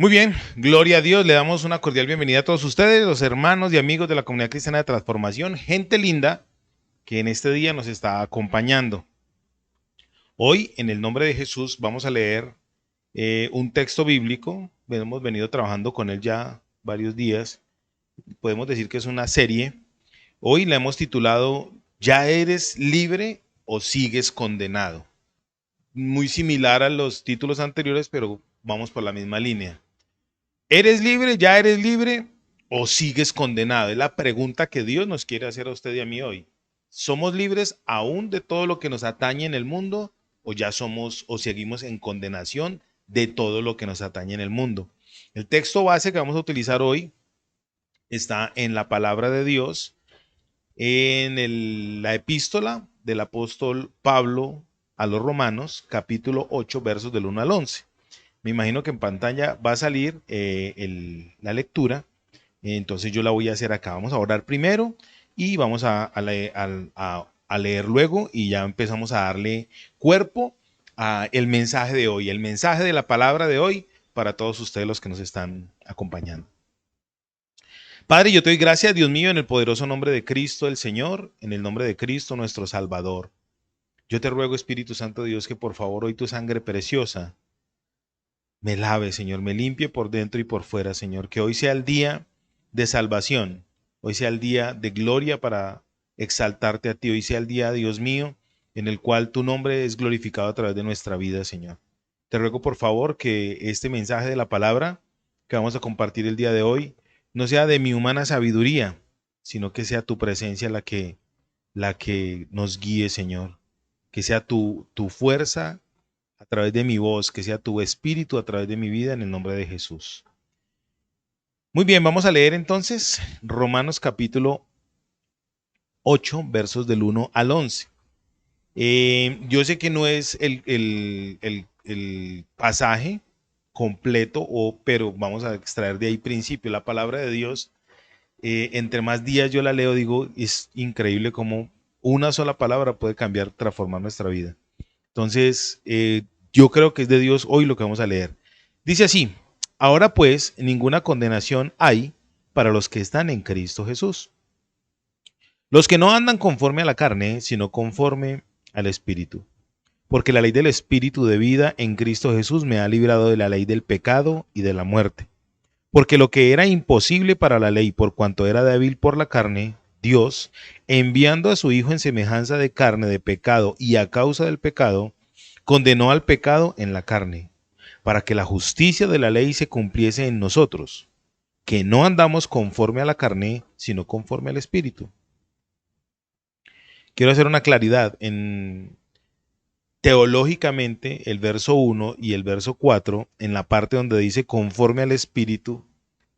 Muy bien, gloria a Dios, le damos una cordial bienvenida a todos ustedes, los hermanos y amigos de la Comunidad Cristiana de Transformación, gente linda que en este día nos está acompañando. Hoy, en el nombre de Jesús, vamos a leer un texto bíblico. Hemos venido trabajando con él ya varios días. Podemos decir que es una serie. Hoy la hemos titulado ¿Ya eres libre o sigues condenado? Muy similar a los títulos anteriores, pero vamos por la misma línea. ¿Eres libre? ¿Ya eres libre? ¿O sigues condenado? Es la pregunta que Dios nos quiere hacer a usted y a mí hoy. ¿Somos libres aún de todo lo que nos atañe en el mundo? ¿O ya somos o seguimos en condenación de todo lo que nos atañe en el mundo? El texto base que vamos a utilizar hoy está en la palabra de Dios, en la epístola del apóstol Pablo a los Romanos, capítulo 8, versos del 1 al 11. Me imagino que en pantalla va a salir la lectura, entonces yo la voy a hacer acá. Vamos a orar primero y vamos a leer luego y ya empezamos a darle cuerpo a el mensaje de hoy, el mensaje de la palabra de hoy para todos ustedes los que nos están acompañando. Padre, yo te doy gracias, Dios mío, en el poderoso nombre de Cristo el Señor, en el nombre de Cristo nuestro Salvador. Yo te ruego, Espíritu Santo de Dios, que por favor hoy tu sangre preciosa me lave, Señor, me limpie por dentro y por fuera, Señor. Que hoy sea el día de salvación, hoy sea el día de gloria para exaltarte a ti, hoy sea el día, Dios mío, en el cual tu nombre es glorificado a través de nuestra vida, Señor. Te ruego, por favor, que este mensaje de la palabra que vamos a compartir el día de hoy no sea de mi humana sabiduría, sino que sea tu presencia la que nos guíe, Señor. Que sea tu fuerza a través de mi voz, que sea tu espíritu a través de mi vida en el nombre de Jesús. Muy bien, vamos a leer entonces Romanos capítulo 8, versos del 1 al 11. Yo sé que no es el pasaje completo, pero vamos a extraer de ahí principio. La palabra de Dios, entre más días yo la leo, digo, es increíble cómo una sola palabra puede cambiar, transformar nuestra vida. Entonces, yo creo que es de Dios hoy lo que vamos a leer. Dice así: ahora pues, ninguna condenación hay para los que están en Cristo Jesús. Los que no andan conforme a la carne, sino conforme al Espíritu. Porque la ley del Espíritu de vida en Cristo Jesús me ha librado de la ley del pecado y de la muerte. Porque lo que era imposible para la ley, por cuanto era débil por la carne, Dios, enviando a su Hijo en semejanza de carne de pecado y a causa del pecado, condenó al pecado en la carne, para que la justicia de la ley se cumpliese en nosotros, que no andamos conforme a la carne, sino conforme al Espíritu. Quiero hacer una claridad. Teológicamente, el verso 1 y el verso 4, en la parte donde dice conforme al Espíritu,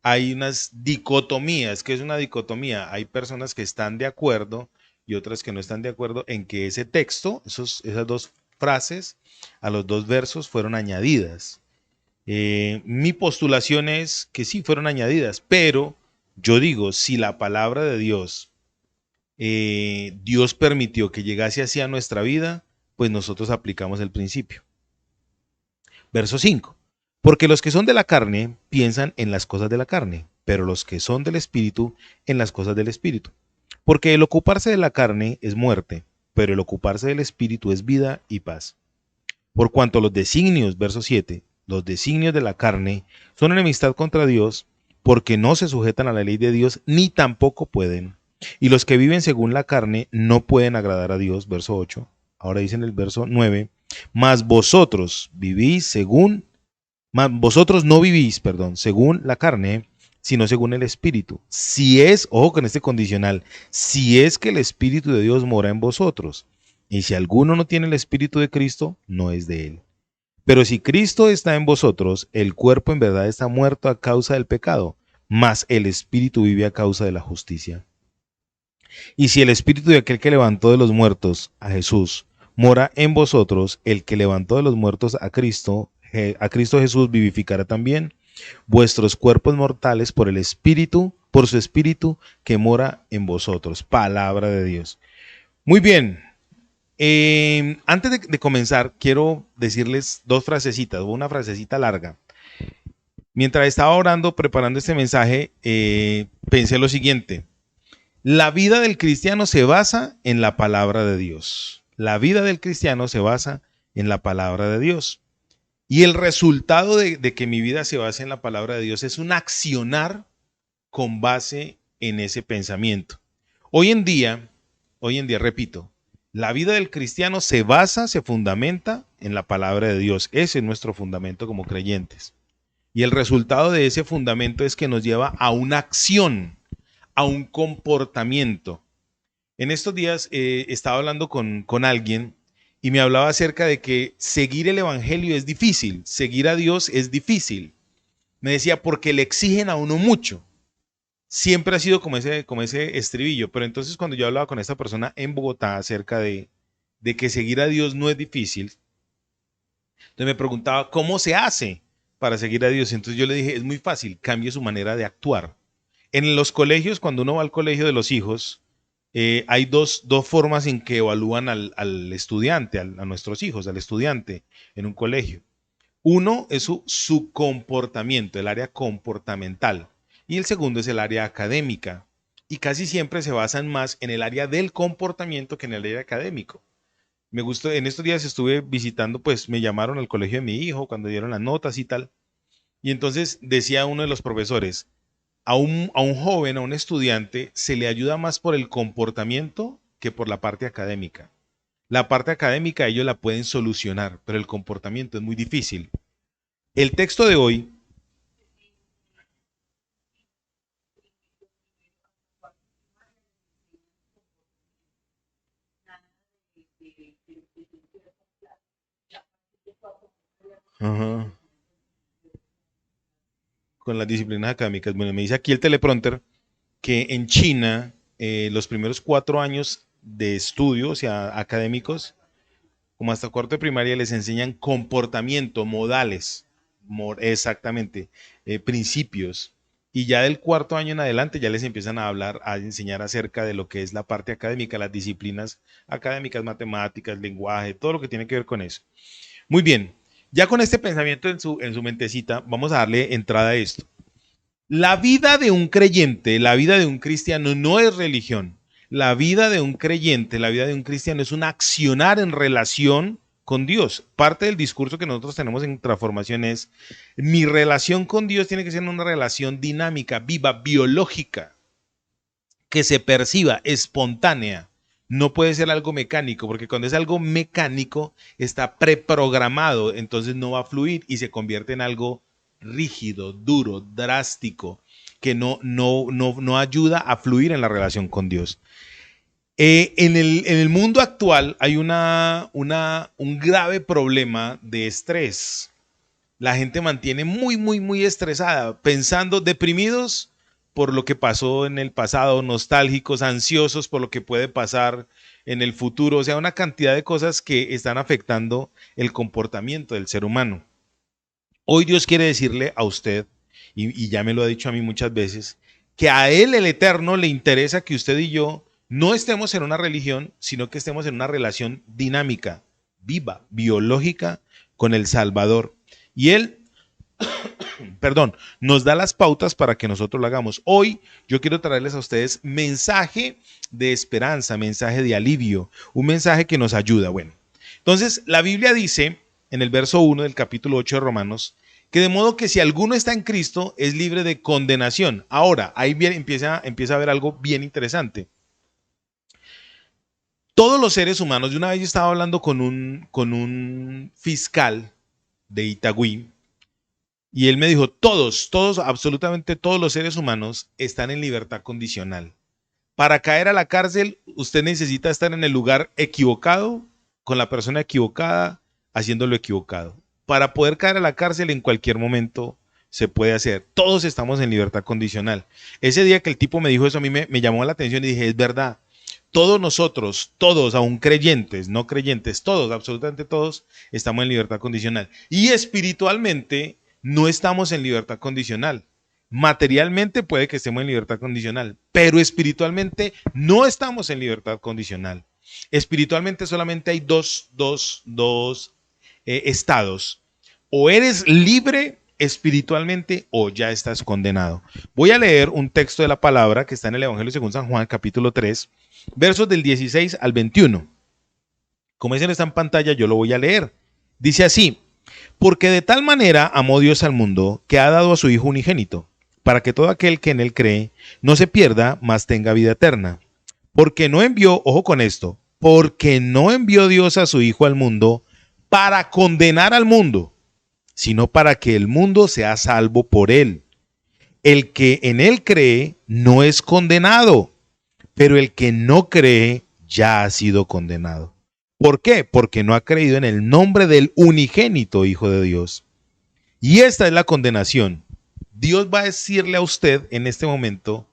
hay unas dicotomías. ¿Qué es una dicotomía? Hay personas que están de acuerdo y otras que no están de acuerdo en que ese texto, esas dos frases, a los dos versos fueron añadidas. Mi postulación es que sí fueron añadidas, pero yo digo, si la palabra de Dios, Dios permitió que llegase así a nuestra vida, pues nosotros aplicamos el principio. Verso 5. Porque los que son de la carne piensan en las cosas de la carne, pero los que son del Espíritu en las cosas del Espíritu. Porque el ocuparse de la carne es muerte, pero el ocuparse del Espíritu es vida y paz. Por cuanto los designios, verso 7, los designios de la carne son enemistad contra Dios, porque no se sujetan a la ley de Dios, ni tampoco pueden. Y los que viven según la carne no pueden agradar a Dios, verso 8. Ahora dice en el verso 9, mas vosotros vivís vosotros no vivís, según la carne, sino según el Espíritu. Si es, ojo con este condicional, si es que el Espíritu de Dios mora en vosotros. Y si alguno no tiene el Espíritu de Cristo, no es de él. Pero si Cristo está en vosotros, el cuerpo en verdad está muerto a causa del pecado, mas el Espíritu vive a causa de la justicia. Y si el Espíritu de aquel que levantó de los muertos a Jesús mora en vosotros, el que levantó de los muertos a Cristo Jesús vivificará también vuestros cuerpos mortales por el Espíritu, por su Espíritu que mora en vosotros. Palabra de Dios. Muy bien. Antes de comenzar, quiero decirles dos frasecitas, una frasecita larga. Mientras estaba orando, preparando este mensaje, pensé lo siguiente. La vida del cristiano se basa en la palabra de Dios. La vida del cristiano se basa en la palabra de Dios. Y el resultado de que mi vida se base en la palabra de Dios es un accionar con base en ese pensamiento. Hoy en día, repito, la vida del cristiano se basa, se fundamenta en la palabra de Dios. Ese es nuestro fundamento como creyentes. Y el resultado de ese fundamento es que nos lleva a una acción, a un comportamiento. En estos días estaba hablando con alguien y me hablaba acerca de que seguir el evangelio es difícil, seguir a Dios es difícil. Me decía, porque le exigen a uno mucho. Siempre ha sido como ese estribillo, pero entonces cuando yo hablaba con esta persona en Bogotá acerca de que seguir a Dios no es difícil, entonces me preguntaba, ¿cómo se hace para seguir a Dios? Entonces yo le dije, es muy fácil, cambie su manera de actuar. En los colegios, cuando uno va al colegio de los hijos, hay dos formas en que evalúan al estudiante, a nuestros hijos, al estudiante en un colegio. Uno es su comportamiento, el área comportamental, y el segundo es el área académica. Y casi siempre se basan más en el área del comportamiento que en el área académico. Me gustó, en estos días estuve visitando, pues me llamaron al colegio de mi hijo cuando dieron las notas y tal. Y entonces decía uno de los profesores, a un joven, a un estudiante, se le ayuda más por el comportamiento que por la parte académica. La parte académica ellos la pueden solucionar, pero el comportamiento es muy difícil. El texto de hoy, ajá, con las disciplinas académicas, bueno, me dice aquí el teleprompter que en China los primeros 4 años de estudio, o sea, académicos, como hasta cuarto de primaria, les enseñan comportamiento, modales, exactamente, principios. Y ya del cuarto año en adelante ya les empiezan a hablar, a enseñar acerca de lo que es la parte académica, las disciplinas académicas, matemáticas, lenguaje, todo lo que tiene que ver con eso. Muy bien, ya con este pensamiento en su mentecita, vamos a darle entrada a esto. La vida de un creyente, la vida de un cristiano no es religión. La vida de un creyente, la vida de un cristiano es un accionar en relación con Dios. Parte del discurso que nosotros tenemos en transformación es, mi relación con Dios tiene que ser una relación dinámica, viva, biológica, que se perciba, espontánea. No puede ser algo mecánico, porque cuando es algo mecánico está preprogramado, entonces no va a fluir y se convierte en algo rígido, duro, drástico, que no ayuda a fluir en la relación con Dios. En el mundo actual hay un grave problema de estrés. La gente mantiene muy estresada, pensando, deprimidos por lo que pasó en el pasado, nostálgicos, ansiosos por lo que puede pasar en el futuro, o sea, una cantidad de cosas que están afectando el comportamiento del ser humano. Hoy Dios quiere decirle a usted, y ya me lo ha dicho a mí muchas veces, que a Él el Eterno le interesa que usted y yo no estemos en una religión, sino que estemos en una relación dinámica, viva, biológica con el Salvador. Y Él, perdón, nos da las pautas para que nosotros lo hagamos. Hoy yo quiero traerles a ustedes mensaje de esperanza, mensaje de alivio, un mensaje que nos ayuda. Bueno, entonces la Biblia dice en el verso 1 del capítulo 8 de Romanos, que de modo que si alguno está en Cristo es libre de condenación. Ahora, ahí bien, empieza a haber algo bien interesante. Todos los seres humanos, de una vez yo estaba hablando con un fiscal de Itagüí, y él me dijo, todos, absolutamente todos los seres humanos están en libertad condicional. Para caer a la cárcel, usted necesita estar en el lugar equivocado, con la persona equivocada, haciendo lo equivocado. Para poder caer a la cárcel en cualquier momento se puede hacer. Todos estamos en libertad condicional. Ese día que el tipo me dijo eso, a mí me llamó la atención y dije, es verdad. Todos nosotros, todos, aún creyentes, no creyentes, todos, absolutamente todos, estamos en libertad condicional. Y espiritualmente no estamos en libertad condicional. Materialmente puede que estemos en libertad condicional, pero espiritualmente no estamos en libertad condicional. Espiritualmente solamente hay dos estados. O eres libre espiritualmente o ya estás condenado. Voy a leer un texto de la palabra que está en el Evangelio según San Juan, capítulo 3, versos del 16 al 21. Como ese no está en pantalla, yo lo voy a leer. Dice así: porque de tal manera amó Dios al mundo, que ha dado a su Hijo unigénito, para que todo aquel que en él cree no se pierda, mas tenga vida eterna. Porque no envió, ojo con esto, porque no envió Dios a su Hijo al mundo para condenar al mundo, sino para que el mundo sea salvo por él. El que en él cree no es condenado, pero el que no cree ya ha sido condenado. ¿Por qué? Porque no ha creído en el nombre del unigénito Hijo de Dios. Y esta es la condenación. Dios va a decirle a usted en este momento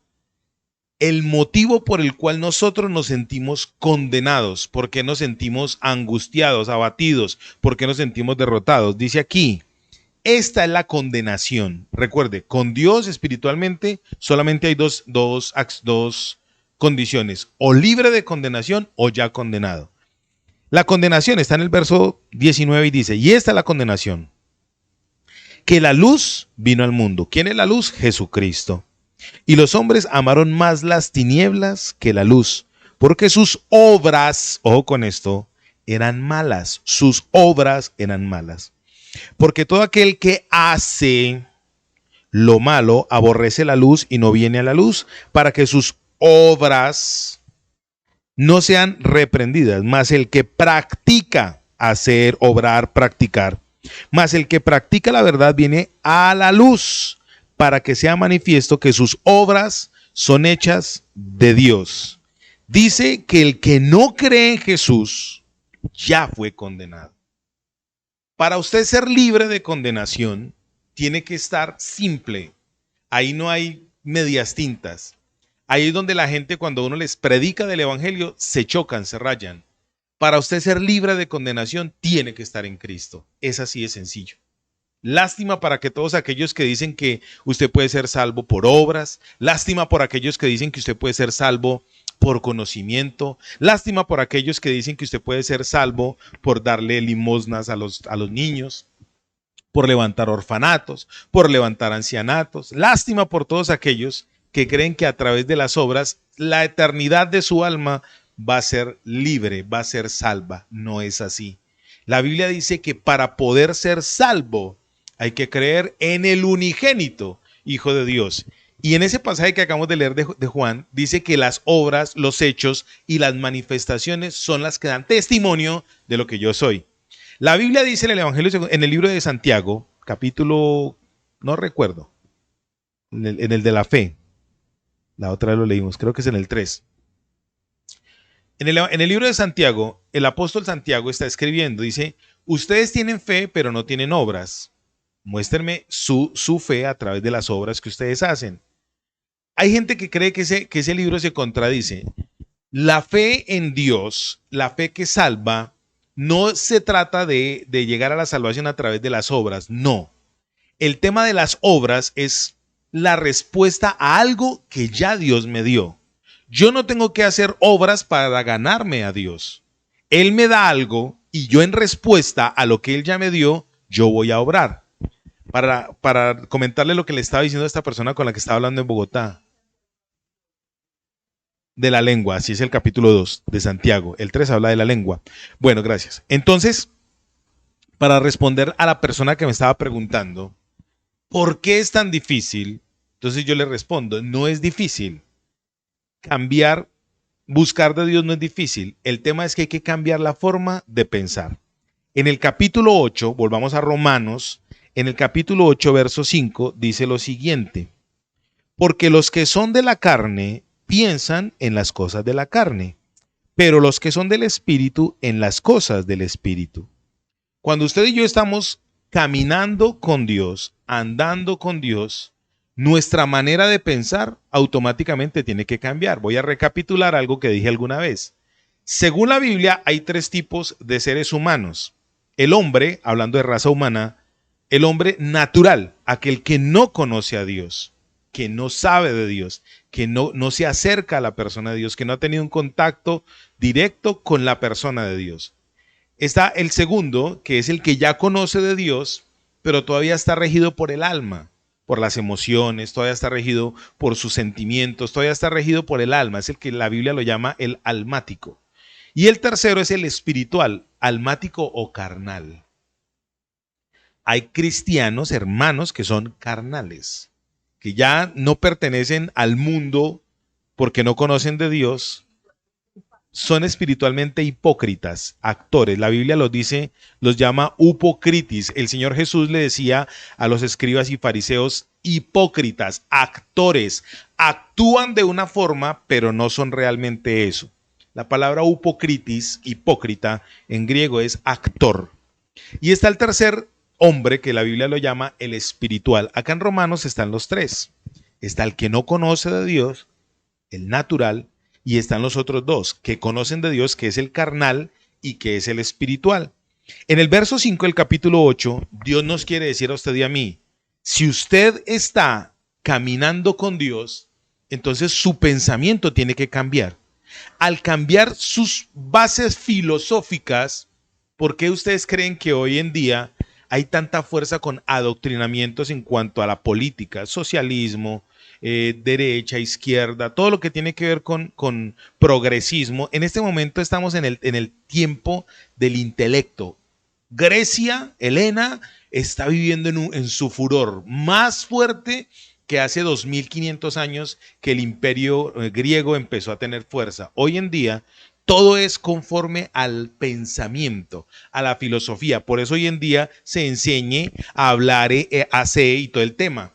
el motivo por el cual nosotros nos sentimos condenados, por qué nos sentimos angustiados, abatidos, por qué nos sentimos derrotados. Dice aquí: esta es la condenación. Recuerde, con Dios espiritualmente solamente hay dos condiciones: o libre de condenación o ya condenado. La condenación está en el verso 19 y dice: y esta es la condenación, que la luz vino al mundo. ¿Quién es la luz? Jesucristo. Y los hombres amaron más las tinieblas que la luz, porque sus obras, ojo con esto, eran malas. Sus obras eran malas. Porque todo aquel que hace lo malo aborrece la luz y no viene a la luz, para que sus obras no sean reprendidas. Mas el que practica, hacer, obrar, practicar, mas el que practica la verdad viene a la luz, para que sea manifiesto que sus obras son hechas de Dios. Dice que el que no cree en Jesús ya fue condenado. Para usted ser libre de condenación, tiene que estar simple. Ahí no hay medias tintas. Ahí es donde la gente, cuando uno les predica del evangelio, se chocan, se rayan. Para usted ser libre de condenación, tiene que estar en Cristo. Es así de sencillo. Lástima para que todos aquellos que dicen que usted puede ser salvo por obras. Lástima por aquellos que dicen que usted puede ser salvo por conocimiento. Lástima por aquellos que dicen que usted puede ser salvo por darle limosnas a los niños, por levantar orfanatos, por levantar ancianatos. Lástima por todos aquellos que creen que a través de las obras la eternidad de su alma va a ser libre, va a ser salva. No es así. La Biblia dice que para poder ser salvo hay que creer en el unigénito Hijo de Dios. Y en ese pasaje que acabamos de leer de Juan, dice que las obras, los hechos y las manifestaciones son las que dan testimonio de lo que yo soy. La Biblia dice en el Evangelio, en el libro de Santiago, capítulo, no recuerdo, en el de la fe. La otra vez lo leímos, creo que es en el 3. En el libro de Santiago, el apóstol Santiago está escribiendo, dice: ustedes tienen fe, pero no tienen obras. Muéstrenme su fe a través de las obras que ustedes hacen. Hay gente que cree que ese libro se contradice. La fe en Dios, la fe que salva, no se trata de llegar a la salvación a través de las obras, no. El tema de las obras es la respuesta a algo que ya Dios me dio. Yo no tengo que hacer obras para ganarme a Dios. Él me da algo y yo en respuesta a lo que Él ya me dio, yo voy a obrar. Para comentarle lo que le estaba diciendo a esta persona con la que estaba hablando en Bogotá. De la lengua, así es el capítulo 2 de Santiago. El 3 habla de la lengua. Bueno, gracias. Entonces, para responder a la persona que me estaba preguntando, ¿por qué es tan difícil? Entonces yo le respondo, no es difícil. Cambiar, buscar de Dios no es difícil. El tema es que hay que cambiar la forma de pensar. En el capítulo 8, volvamos a Romanos, en el capítulo 8, verso 5, dice lo siguiente: porque los que son de la carne piensan en las cosas de la carne, pero los que son del Espíritu en las cosas del Espíritu. Cuando usted y yo estamos caminando con Dios, andando con Dios, nuestra manera de pensar automáticamente tiene que cambiar. Voy a recapitular algo que dije alguna vez. Según la Biblia, hay 3 tipos de seres humanos. El hombre, hablando de raza humana, el hombre natural, aquel que no conoce a Dios, que no sabe de Dios, que no se acerca a la persona de Dios, que no ha tenido un contacto directo con la persona de Dios. Está el segundo, que es el que ya conoce de Dios, pero todavía está regido por el alma, por las emociones, todavía está regido por sus sentimientos, todavía está regido por el alma, es el que la Biblia lo llama el almático. Y el tercero es el espiritual, almático o carnal. Hay cristianos, hermanos, que son carnales, que ya no pertenecen al mundo porque no conocen de Dios, son espiritualmente hipócritas, actores. La Biblia los dice, los llama upocritis. El Señor Jesús le decía a los escribas y fariseos, hipócritas, actores, actúan de una forma, pero no son realmente eso. La palabra upocritis, hipócrita, en griego es actor. Y está el tercer hombre que la Biblia lo llama el espiritual. Acá en Romanos están los tres. Está el que no conoce de Dios, el natural, y están los otros dos, que conocen de Dios, que es el carnal y que es el espiritual. En el verso 5 del capítulo 8, Dios nos quiere decir a usted y a mí, si usted está caminando con Dios, entonces su pensamiento tiene que cambiar. Al cambiar sus bases filosóficas, ¿por qué ustedes creen que hoy en día hay tanta fuerza con adoctrinamientos en cuanto a la política, socialismo, derecha, izquierda, todo lo que tiene que ver con progresismo? En este momento estamos en el tiempo del intelecto. Grecia, Helena, está viviendo en su furor más fuerte que hace 2500 años que el imperio griego empezó a tener fuerza. Hoy en día todo es conforme al pensamiento, a la filosofía. Por eso hoy en día se enseñe a hablar, hacer y todo el tema.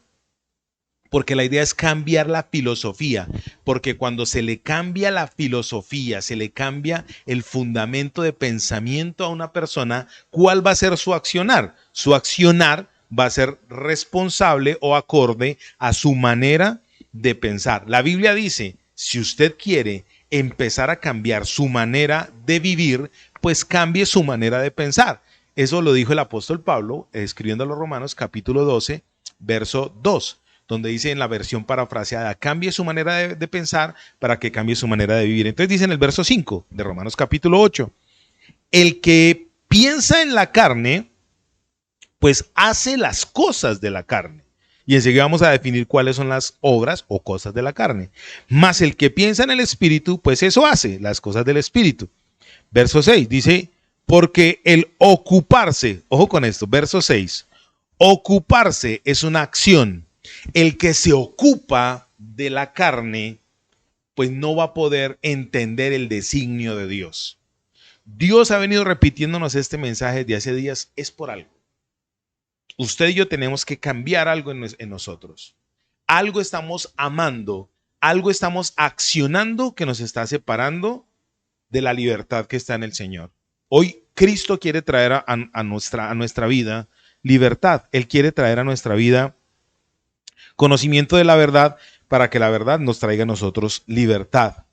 Porque la idea es cambiar la filosofía, porque cuando se le cambia la filosofía, se le cambia el fundamento de pensamiento a una persona, ¿cuál va a ser su accionar? Su accionar va a ser responsable o acorde a su manera de pensar. La Biblia dice, si usted quiere empezar a cambiar su manera de vivir, pues cambie su manera de pensar. Eso lo dijo el apóstol Pablo, escribiendo a los Romanos capítulo 12, verso 2. Donde dice en la versión parafraseada, cambie su manera de pensar para que cambie su manera de vivir. Entonces dice en el verso 5 de Romanos capítulo 8, el que piensa en la carne, pues hace las cosas de la carne. Y enseguida vamos a definir cuáles son las obras o cosas de la carne. Mas el que piensa en el espíritu, pues eso hace, las cosas del espíritu. Verso 6 dice, porque el ocuparse, ojo con esto, verso 6, ocuparse es una acción. El que se ocupa de la carne, pues no va a poder entender el designio de Dios. Dios ha venido repitiéndonos este mensaje de hace días, es por algo. Usted y yo tenemos que cambiar algo en nosotros. Algo estamos amando, algo estamos accionando que nos está separando de la libertad que está en el Señor. Hoy Cristo quiere traer a nuestra vida libertad. Él quiere traer a nuestra vida conocimiento de la verdad para que la verdad nos traiga a nosotros libertad.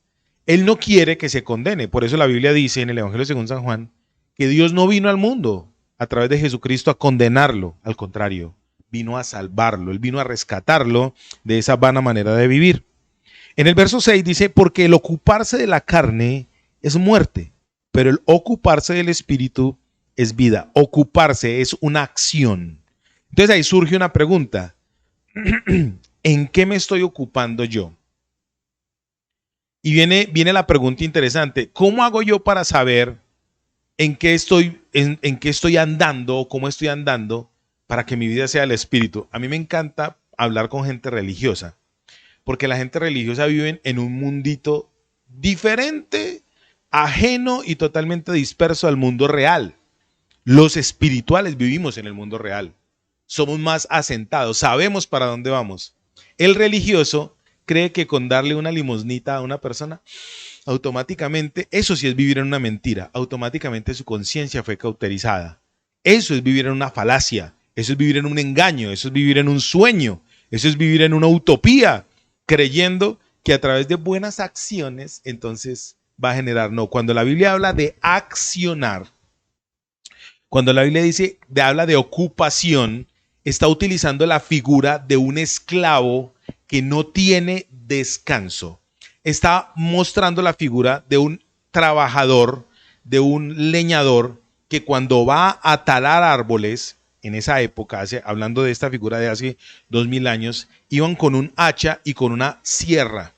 Él no quiere que se condene. Por eso la Biblia dice en el Evangelio según San Juan que Dios no vino al mundo a través de Jesucristo a condenarlo. Al contrario, vino a salvarlo. Él vino a rescatarlo de esa vana manera de vivir. En el verso 6 dice, porque el ocuparse de la carne es muerte, pero el ocuparse del espíritu es vida. Ocuparse es una acción. Entonces ahí surge una pregunta. ¿En qué me estoy ocupando yo? Y viene la pregunta interesante. ¿Cómo hago yo para saber en qué estoy andando o cómo estoy andando para que mi vida sea el espíritu? A mí me encanta hablar con gente religiosa, porque la gente religiosa vive en un mundito diferente, ajeno y totalmente disperso al mundo real. Los espirituales vivimos en el mundo real. Somos más asentados, sabemos para dónde vamos. El religioso cree que con darle una limosnita a una persona, automáticamente, eso sí es vivir en una mentira, automáticamente su conciencia fue cauterizada. Eso es vivir en una falacia, eso es vivir en un engaño, eso es vivir en un sueño, eso es vivir en una utopía, creyendo que a través de buenas acciones, entonces va a generar. No, cuando la Biblia habla de accionar, cuando la Biblia habla de ocupación, está utilizando la figura de un esclavo que no tiene descanso. Está mostrando la figura de un trabajador, de un leñador que cuando va a talar árboles, en esa época, hablando de esta figura de hace 2000 años, iban con un hacha y con una sierra.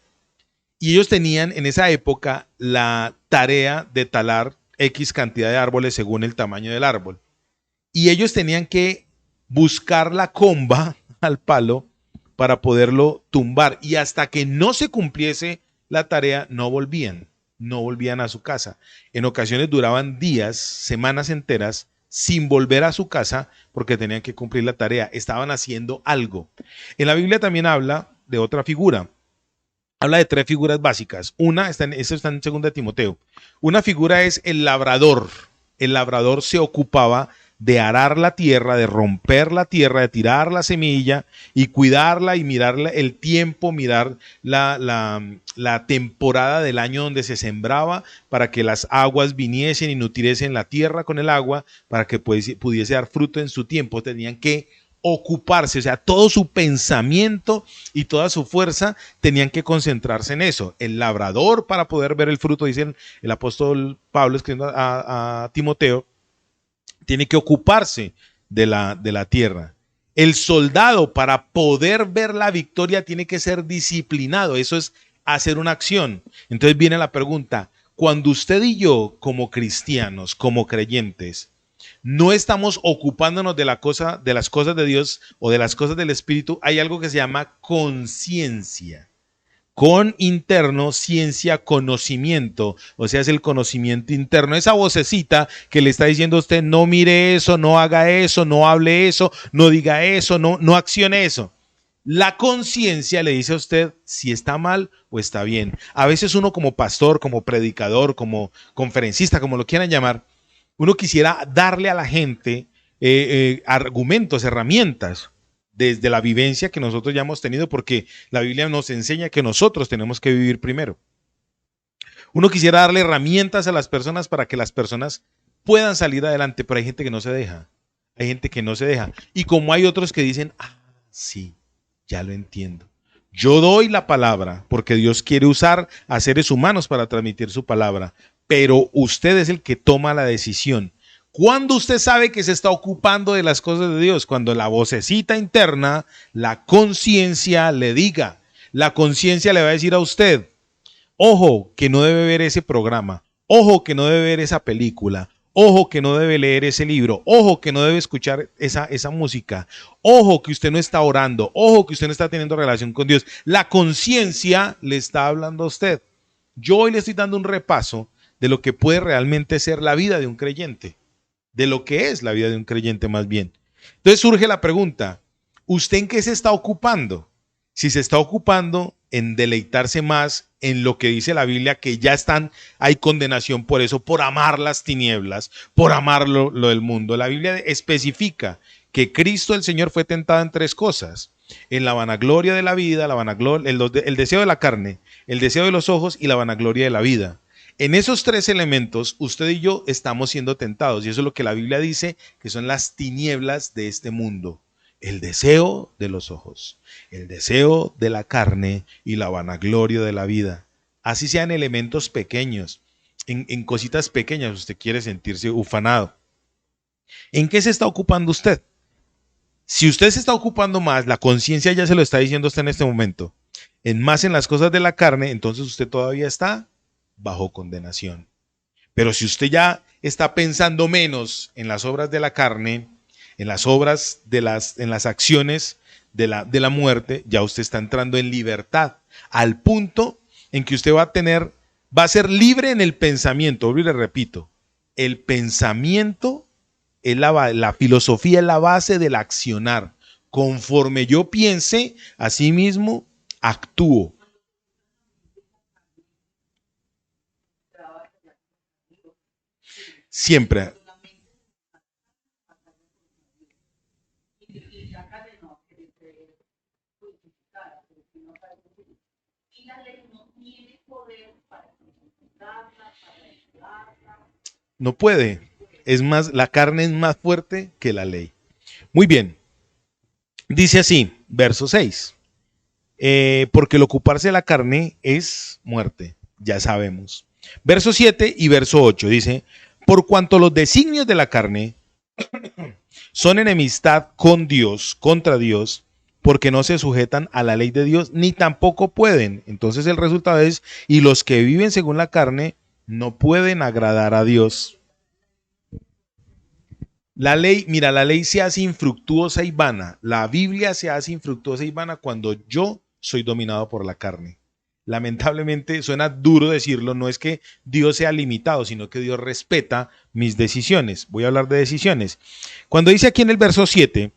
Y ellos tenían en esa época la tarea de talar X cantidad de árboles según el tamaño del árbol. Y ellos tenían que buscar la comba al palo para poderlo tumbar. Y hasta que no se cumpliese la tarea, no volvían a su casa. En ocasiones duraban días, semanas enteras, sin volver a su casa porque tenían que cumplir la tarea. Estaban haciendo algo. En la Biblia también habla de otra figura. Habla de tres figuras básicas. Eso está en 2 Timoteo. Una figura es el labrador. El labrador se ocupaba de arar la tierra, de romper la tierra, de tirar la semilla y cuidarla y mirar el tiempo, mirar la temporada del año donde se sembraba para que las aguas viniesen y nutriesen la tierra con el agua para que pudiese dar fruto en su tiempo. Tenían que ocuparse, o sea, todo su pensamiento y toda su fuerza tenían que concentrarse en eso. El labrador, para poder ver el fruto, dice el apóstol Pablo escribiendo a Timoteo, tiene que ocuparse de la tierra. El soldado, para poder ver la victoria, tiene que ser disciplinado. Eso es hacer una acción. Entonces viene la pregunta: cuando usted y yo, como cristianos, como creyentes, no estamos ocupándonos de las cosas de Dios o de las cosas del Espíritu, hay algo que se llama conciencia. Con interno, ciencia, conocimiento, o sea, es el conocimiento interno, esa vocecita que le está diciendo a usted: no mire eso, no haga eso, no hable eso, no diga eso, no accione eso. La conciencia le dice a usted si está mal o está bien. A veces uno, como pastor, como predicador, como conferencista, como lo quieran llamar, uno quisiera darle a la gente argumentos, herramientas, desde la vivencia que nosotros ya hemos tenido, porque la Biblia nos enseña que nosotros tenemos que vivir primero. Uno quisiera darle herramientas a las personas para que las personas puedan salir adelante, pero hay gente que no se deja. Hay gente que no se deja. Y como hay otros que dicen: sí, ya lo entiendo. Yo doy la palabra porque Dios quiere usar a seres humanos para transmitir su palabra, pero usted es el que toma la decisión. ¿Cuándo usted sabe que se está ocupando de las cosas de Dios? Cuando la vocecita interna, la conciencia, le diga. La conciencia le va a decir a usted: ojo, que no debe ver ese programa. Ojo, que no debe ver esa película. Ojo, que no debe leer ese libro. Ojo, que no debe escuchar esa música. Ojo, que usted no está orando. Ojo, que usted no está teniendo relación con Dios. La conciencia le está hablando a usted. Yo hoy le estoy dando un repaso de lo que puede realmente ser la vida de un creyente. De lo que es la vida de un creyente, más bien. Entonces surge la pregunta: ¿usted en qué se está ocupando? Si se está ocupando en deleitarse más en lo que dice la Biblia, que ya hay condenación por eso, por amar las tinieblas, por amar lo del mundo. La Biblia especifica que Cristo el Señor fue tentado en 3 cosas: en la vanagloria de la vida, el deseo de la carne, el deseo de los ojos y la vanagloria de la vida. En esos 3 elementos, usted y yo estamos siendo tentados, y eso es lo que la Biblia dice que son las tinieblas de este mundo: el deseo de los ojos, el deseo de la carne y la vanagloria de la vida. Así sean elementos pequeños, en cositas pequeñas usted quiere sentirse ufanado. ¿En qué se está ocupando usted? Si usted se está ocupando más, la conciencia ya se lo está diciendo a usted en este momento, en las cosas de la carne, entonces usted todavía está bajo condenación. Pero si usted ya está pensando menos en las obras de la carne, en las obras en las acciones de la muerte, ya usted está entrando en libertad, al punto en que usted va a ser libre en el pensamiento. Y le repito, el pensamiento es la filosofía, es la base del accionar. Conforme yo piense, así mismo actúo. Siempre. No puede. Es más, la carne es más fuerte que la ley. Muy bien. Dice así, verso 6. Porque el ocuparse de la carne es muerte, ya sabemos. Verso 7 y verso 8 dice: por cuanto los designios de la carne son enemistad con Dios, contra Dios, porque no se sujetan a la ley de Dios, ni tampoco pueden. Entonces el resultado es, y los que viven según la carne no pueden agradar a Dios. La ley, mira, la ley se hace infructuosa y vana. La Biblia se hace infructuosa y vana cuando yo soy dominado por la carne. Lamentablemente suena duro decirlo, no es que Dios sea limitado, sino que Dios respeta mis decisiones. Voy a hablar de decisiones. Cuando dice aquí en el verso 7,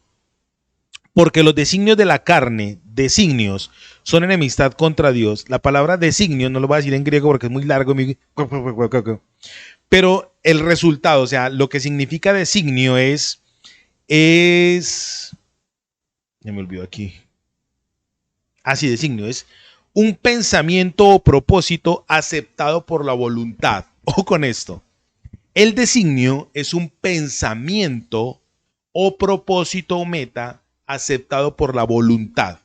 porque los designios de la carne, designios, son enemistad contra Dios. La palabra designio, no lo voy a decir en griego porque es muy largo, pero el resultado, o sea, lo que significa designio ya me olvidó aquí. Así, designio es un pensamiento o propósito aceptado por la voluntad. Ojo con esto. El designio es un pensamiento o propósito o meta aceptado por la voluntad.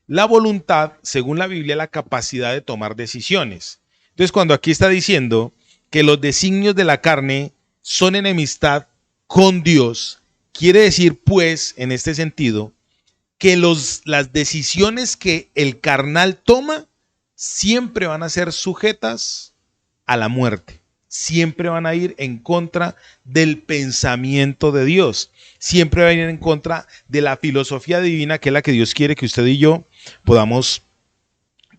La voluntad, según la Biblia, es la capacidad de tomar decisiones. Entonces, cuando aquí está diciendo que los designios de la carne son enemistad con Dios, quiere decir, pues, en este sentido, que las decisiones que el carnal toma siempre van a ser sujetas a la muerte. Siempre van a ir en contra del pensamiento de Dios. Siempre van a ir en contra de la filosofía divina, que es la que Dios quiere que usted y yo podamos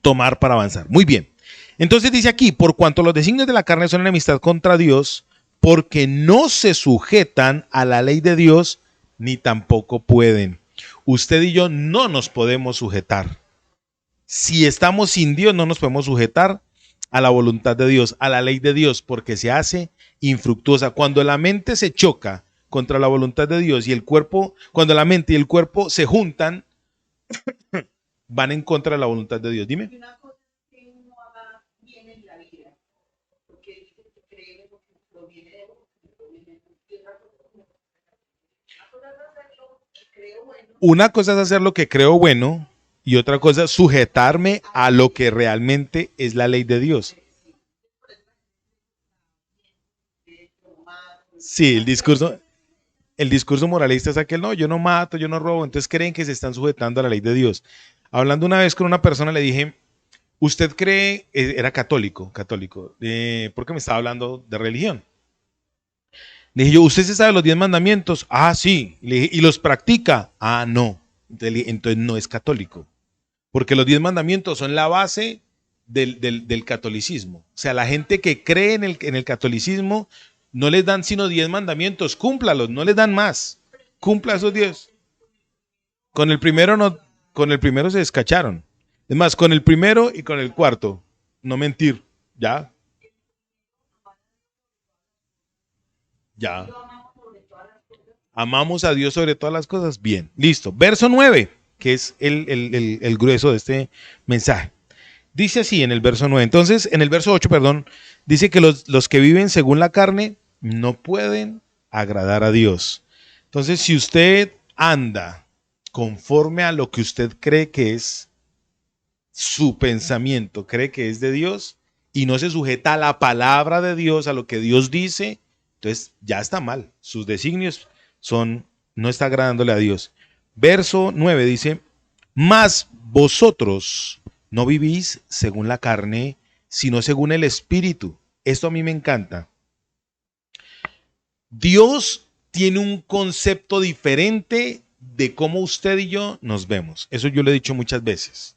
tomar para avanzar. Muy bien. Entonces dice aquí, por cuanto los designios de la carne son enemistad contra Dios, porque no se sujetan a la ley de Dios, ni tampoco pueden. Usted y yo no nos podemos sujetar. Si estamos sin Dios, no nos podemos sujetar a la voluntad de Dios, a la ley de Dios, porque se hace infructuosa. Cuando la mente se choca contra la voluntad de Dios y el cuerpo, cuando la mente y el cuerpo se juntan, van en contra de la voluntad de Dios. Dime. Una cosa es hacer lo que creo bueno y otra cosa es sujetarme a lo que realmente es la ley de Dios. Sí, el discurso moralista es aquel, no, yo no mato, yo no robo, entonces creen que se están sujetando a la ley de Dios. Hablando una vez con una persona le dije, ¿usted cree, era católico, porque me estaba hablando de religión? Le dije yo, ¿usted se sabe los 10 mandamientos? Ah, sí. Le dije, ¿y los practica? Ah, no. Entonces no es católico. Porque los 10 mandamientos son la base del catolicismo. O sea, la gente que cree en el catolicismo no les dan sino 10 mandamientos. Cúmplalos, no les dan más. Cumpla esos 10. Con el primero no, con el primero se descacharon. Es más, con el primero y con el cuarto. No mentir. Ya, ya. Amamos a Dios sobre todas las cosas. Bien, listo. Verso 9, que es el grueso de este mensaje. Dice así en el verso 9. Entonces, en el verso 8, perdón, dice que los que viven según la carne no pueden agradar a Dios. Entonces, si usted anda conforme a lo que usted cree que es su pensamiento, cree que es de Dios y no se sujeta a la palabra de Dios, a lo que Dios dice, entonces ya está mal. Sus designios no está agradándole a Dios. Verso 9 dice, mas vosotros no vivís según la carne, sino según el Espíritu. Esto a mí me encanta. Dios tiene un concepto diferente de cómo usted y yo nos vemos. Eso yo lo he dicho muchas veces.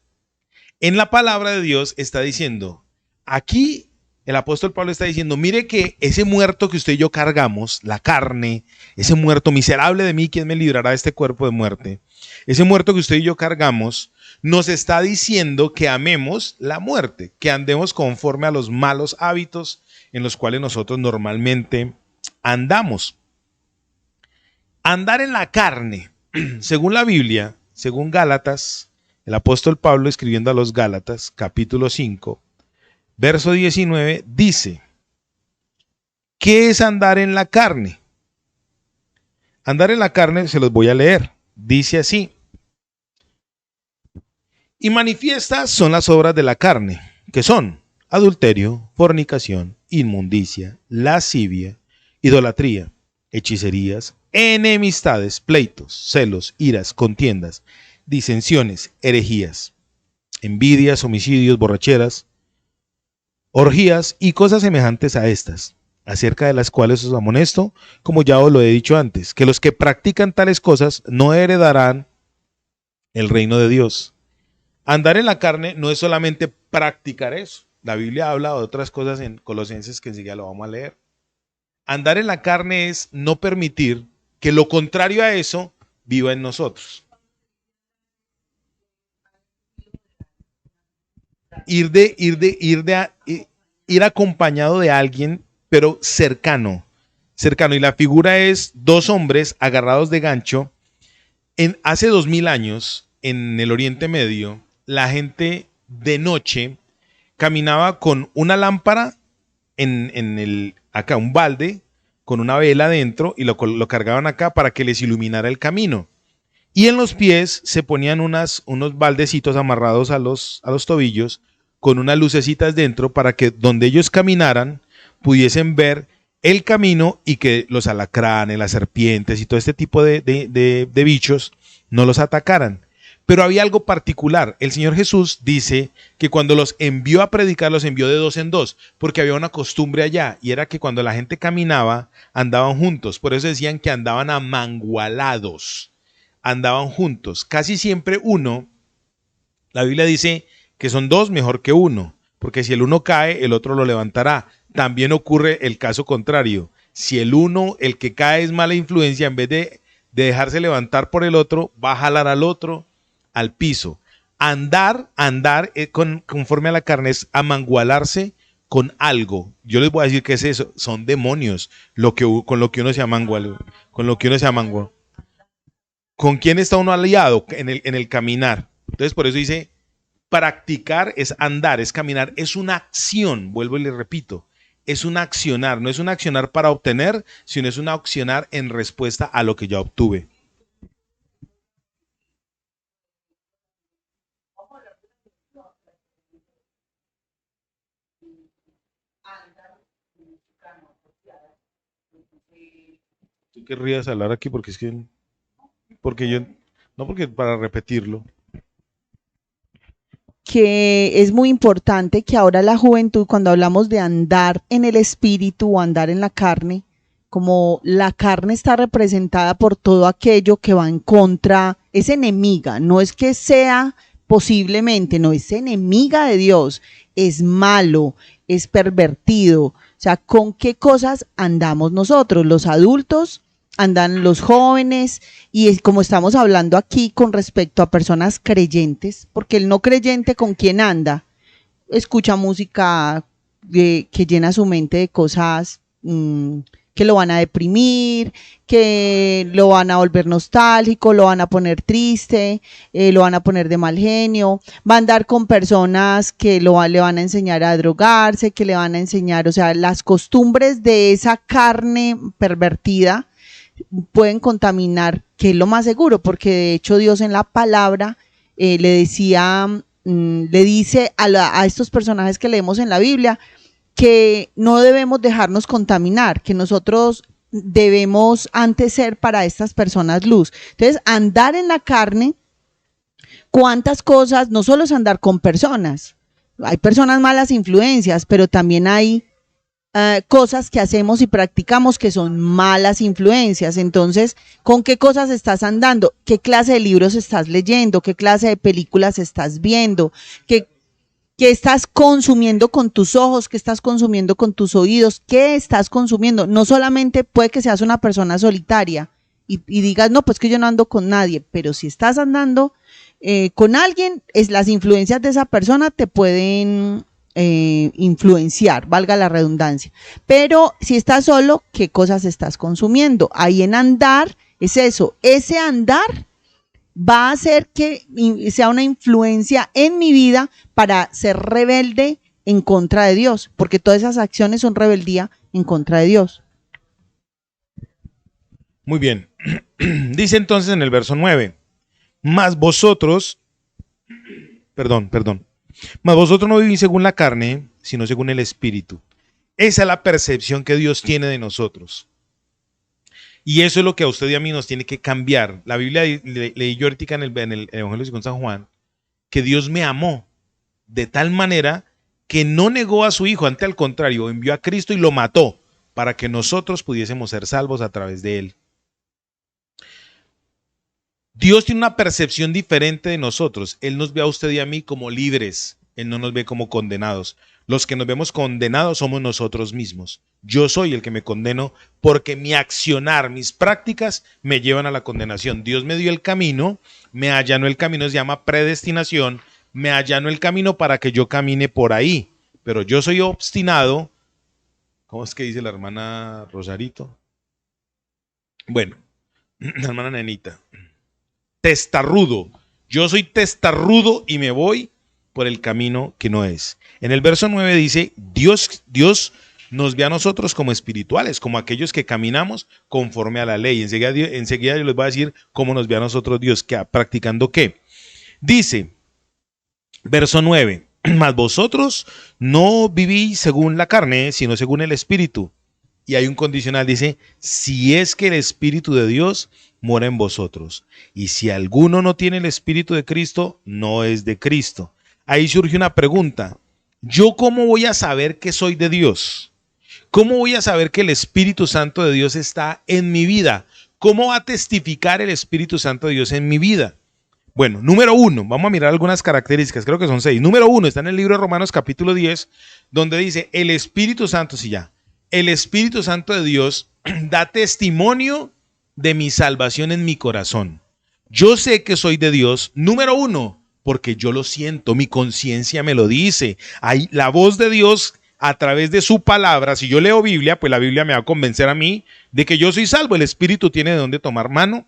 En la palabra de Dios está diciendo, aquí el apóstol Pablo está diciendo, mire que ese muerto que usted y yo cargamos, la carne, ese muerto miserable de mí, ¿quién me librará de este cuerpo de muerte? Ese muerto que usted y yo cargamos, nos está diciendo que amemos la muerte, que andemos conforme a los malos hábitos en los cuales nosotros normalmente andamos. Andar en la carne, según la Biblia, según Gálatas, el apóstol Pablo escribiendo a los Gálatas, capítulo 5, verso 19, dice, ¿qué es andar en la carne? Andar en la carne, se los voy a leer, dice así, y manifiestas son las obras de la carne, que son adulterio, fornicación, inmundicia, lascivia, idolatría, hechicerías, enemistades, pleitos, celos, iras, contiendas, disensiones, herejías, envidias, homicidios, borracheras, orgías y cosas semejantes a estas, acerca de las cuales os amonesto, como ya os lo he dicho antes, que los que practican tales cosas no heredarán el reino de Dios. Andar en la carne no es solamente practicar eso. La Biblia habla de otras cosas en Colosenses que enseguida lo vamos a leer. Andar en la carne es no permitir que lo contrario a eso viva en nosotros. Ir acompañado de alguien, pero cercano. Y la figura es dos hombres agarrados de gancho. Hace 2000 años, en el Oriente Medio, la gente de noche caminaba con una lámpara acá un balde con una vela dentro y lo cargaban acá para que les iluminara el camino. Y en los pies se ponían unos baldecitos amarrados a los tobillos con unas lucecitas dentro para que donde ellos caminaran pudiesen ver el camino y que los alacranes, las serpientes y todo este tipo de bichos no los atacaran. Pero había algo particular. El Señor Jesús dice que cuando los envió a predicar, los envió de dos en dos, porque había una costumbre allá, y era que cuando la gente caminaba, andaban juntos. Por eso decían que andaban amangualados, andaban juntos. Casi siempre uno, la Biblia dice que son dos mejor que uno, porque si el uno cae, el otro lo levantará. También ocurre el caso contrario. Si el que cae es mala influencia, en vez de dejarse levantar por el otro, va a jalar al otro al piso. Andar conforme a la carne es amangualarse con algo. Yo les voy a decir que es eso, son demonios con lo que uno se amanguala, ¿Con quién está uno aliado en el caminar? Entonces por eso dice, practicar es andar, es caminar, es una acción, vuelvo y le repito, es un accionar, no es un accionar para obtener, sino es un accionar en respuesta a lo que ya obtuve. ¿Tú querrías hablar aquí? Porque para repetirlo. Que es muy importante que ahora la juventud, cuando hablamos de andar en el espíritu o andar en la carne, como la carne está representada por todo aquello que va en contra, es enemiga, no es que sea posiblemente, no, es enemiga de Dios, es malo, es pervertido. O sea, ¿con qué cosas andamos nosotros, los adultos? Andan los jóvenes, y es como estamos hablando aquí con respecto a personas creyentes, porque el no creyente, ¿con quién anda? Escucha música que llena su mente de cosas que lo van a deprimir, que lo van a volver nostálgico, lo van a poner triste, lo van a poner de mal genio, va a andar con personas que le van a enseñar a drogarse, que le van a enseñar, o sea, las costumbres de esa carne pervertida pueden contaminar, que es lo más seguro, porque de hecho Dios en la palabra le dice a estos personajes que leemos en la Biblia que no debemos dejarnos contaminar, que nosotros debemos antes ser para estas personas luz. Entonces, andar en la carne, cuántas cosas, no solo es andar con personas, hay personas malas influencias, pero también hay cosas que hacemos y practicamos que son malas influencias. Entonces, ¿con qué cosas estás andando? ¿Qué clase de libros estás leyendo? ¿Qué clase de películas estás viendo? ¿Qué estás consumiendo con tus ojos? ¿Qué estás consumiendo con tus oídos? ¿Qué estás consumiendo? No solamente puede que seas una persona solitaria y digas, no, pues que yo no ando con nadie, pero si estás andando con alguien, las influencias de esa persona te pueden influenciar, valga la redundancia. Pero si estás solo, ¿qué cosas estás consumiendo? Ahí en andar es eso, ese andar va a hacer que sea una influencia en mi vida para ser rebelde en contra de Dios, porque todas esas acciones son rebeldía en contra de Dios. Muy bien. Dice entonces en el verso 9, mas vosotros no vivís según la carne, sino según el Espíritu. Esa es la percepción que Dios tiene de nosotros. Y eso es lo que a usted y a mí nos tiene que cambiar. La Biblia, leí yo ahorita en el Evangelio según San Juan, que Dios me amó de tal manera que no negó a su Hijo, ante al contrario, envió a Cristo y lo mató para que nosotros pudiésemos ser salvos a través de él. Dios tiene una percepción diferente de nosotros. Él nos ve a usted y a mí como libres. Él no nos ve como condenados. Los que nos vemos condenados somos nosotros mismos. Yo soy el que me condeno porque mi accionar, mis prácticas me llevan a la condenación. Dios me dio el camino, me allanó el camino, se llama predestinación, me allanó el camino para que yo camine por ahí. Pero yo soy obstinado. ¿Cómo es que dice la hermana Rosarito? Bueno, la hermana Nenita. Testarrudo. Yo soy testarrudo y me voy por el camino que no es. En el verso 9 dice, Dios nos ve a nosotros como espirituales, como aquellos que caminamos conforme a la ley. Enseguida yo les voy a decir cómo nos ve a nosotros Dios, practicando qué. Dice, verso 9, mas vosotros no vivís según la carne, sino según el Espíritu. Y hay un condicional, dice, si es que el Espíritu de Dios mora en vosotros. Y si alguno no tiene el Espíritu de Cristo, no es de Cristo. Ahí surge una pregunta. ¿Yo cómo voy a saber que soy de Dios? ¿Cómo voy a saber que el Espíritu Santo de Dios está en mi vida? ¿Cómo va a testificar el Espíritu Santo de Dios en mi vida? Bueno, número 1, vamos a mirar algunas características, creo que son 6. Número 1 está en el libro de Romanos capítulo 10, donde dice, el Espíritu Santo, sí ya, el Espíritu Santo de Dios da testimonio de mi salvación en mi corazón. Yo sé que soy de Dios, número 1, porque yo lo siento, mi conciencia me lo dice. Hay la voz de Dios a través de su palabra. Si yo leo Biblia, pues la Biblia me va a convencer a mí de que yo soy salvo. El Espíritu tiene de dónde tomar mano,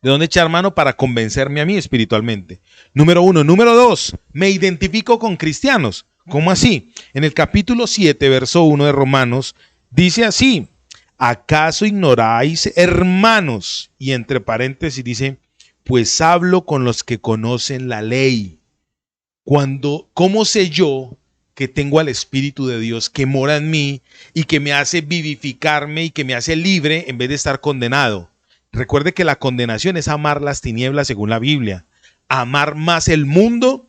de dónde echar mano para convencerme a mí espiritualmente. Número 1. Número 2, me identifico con cristianos. ¿Cómo así? En el capítulo 7, verso 1 de Romanos, dice así, ¿acaso ignoráis, hermanos? Y entre paréntesis dice, pues hablo con los que conocen la ley. ¿Cómo sé yo que tengo al Espíritu de Dios que mora en mí y que me hace vivificarme y que me hace libre en vez de estar condenado? Recuerde que la condenación es amar las tinieblas según la Biblia, amar más el mundo,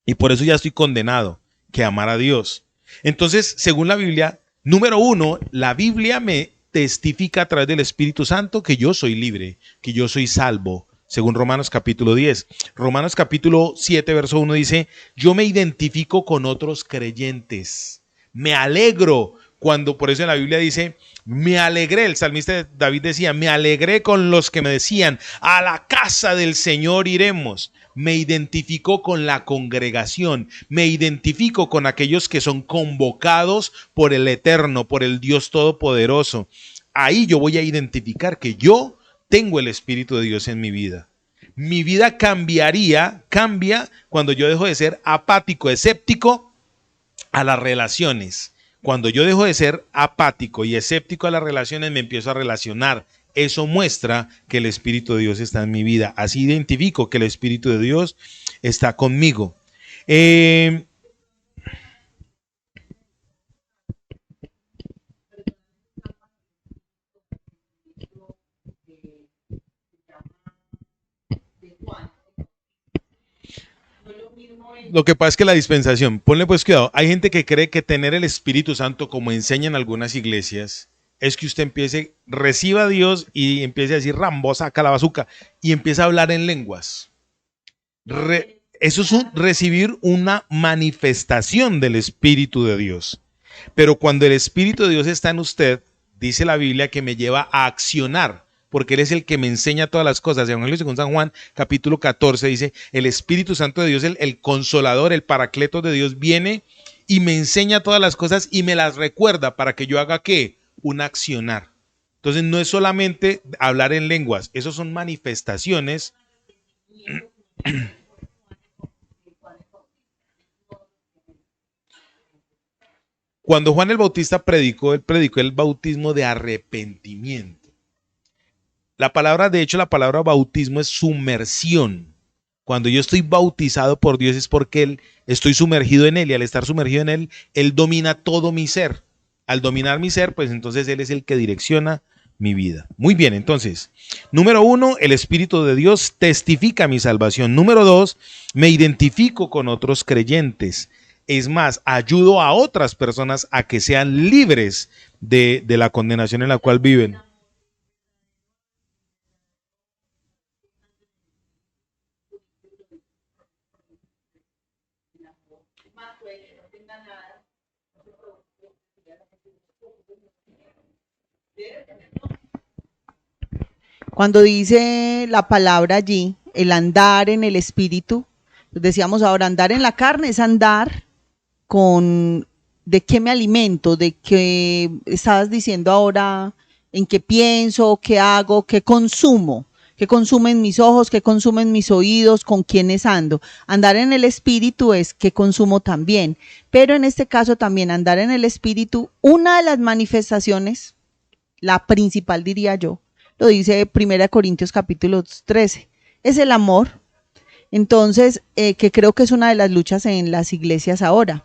y por eso ya estoy condenado, que amar a Dios. Entonces, según la Biblia, número 1, la Biblia me testifica a través del Espíritu Santo que yo soy libre, que yo soy salvo, según Romanos capítulo 10. Romanos capítulo 7, verso 1 dice, yo me identifico con otros creyentes, me alegro cuando, por eso en la Biblia dice, me alegré, el salmista David decía, me alegré con los que me decían, a la casa del Señor iremos. Me identifico con la congregación, me identifico con aquellos que son convocados por el Eterno, por el Dios Todopoderoso. Ahí yo voy a identificar que yo tengo el Espíritu de Dios en mi vida. Mi vida cambia cuando yo dejo de ser apático, escéptico a las relaciones. Cuando yo dejo de ser apático y escéptico a las relaciones, me empiezo a relacionar. Eso muestra que el Espíritu de Dios está en mi vida. Así identifico que el Espíritu de Dios está conmigo. Lo que pasa es que la dispensación, ponle pues cuidado, hay gente que cree que tener el Espíritu Santo, como enseñan algunas iglesias, es que usted reciba a Dios y empiece a decir Rambo, saca la bazuca y empieza a hablar en lenguas. Eso es recibir una manifestación del Espíritu de Dios. Pero cuando el Espíritu de Dios está en usted, dice la Biblia que me lleva a accionar, porque Él es el que me enseña todas las cosas. El Evangelio según San Juan, capítulo 14, dice, el Espíritu Santo de Dios, el consolador, el paracleto de Dios, viene y me enseña todas las cosas y me las recuerda para que yo haga ¿qué? Un accionar. Entonces no es solamente hablar en lenguas, esos son manifestaciones. Cuando Juan el Bautista predicó, él predicó el bautismo de arrepentimiento. La palabra bautismo es sumersión. Cuando yo estoy bautizado por Dios es porque estoy sumergido en Él, y al estar sumergido en Él, Él domina todo mi ser. Al dominar mi ser, pues entonces Él es el que direcciona mi vida. Muy bien, entonces, número 1, el Espíritu de Dios testifica mi salvación. Número 2, me identifico con otros creyentes. Es más, ayudo a otras personas a que sean libres de la condenación en la cual viven. Cuando dice la palabra allí, el andar en el espíritu, pues decíamos ahora, andar en la carne es andar con de qué me alimento, de qué estabas diciendo ahora, en qué pienso, qué hago, qué consumen mis ojos, qué consumen mis oídos, con quiénes ando. Andar en el espíritu es qué consumo también, pero en este caso también andar en el espíritu, una de las manifestaciones, la principal diría yo, lo dice 1 Corintios capítulo 13, es el amor. Entonces, que creo que es una de las luchas en las iglesias ahora,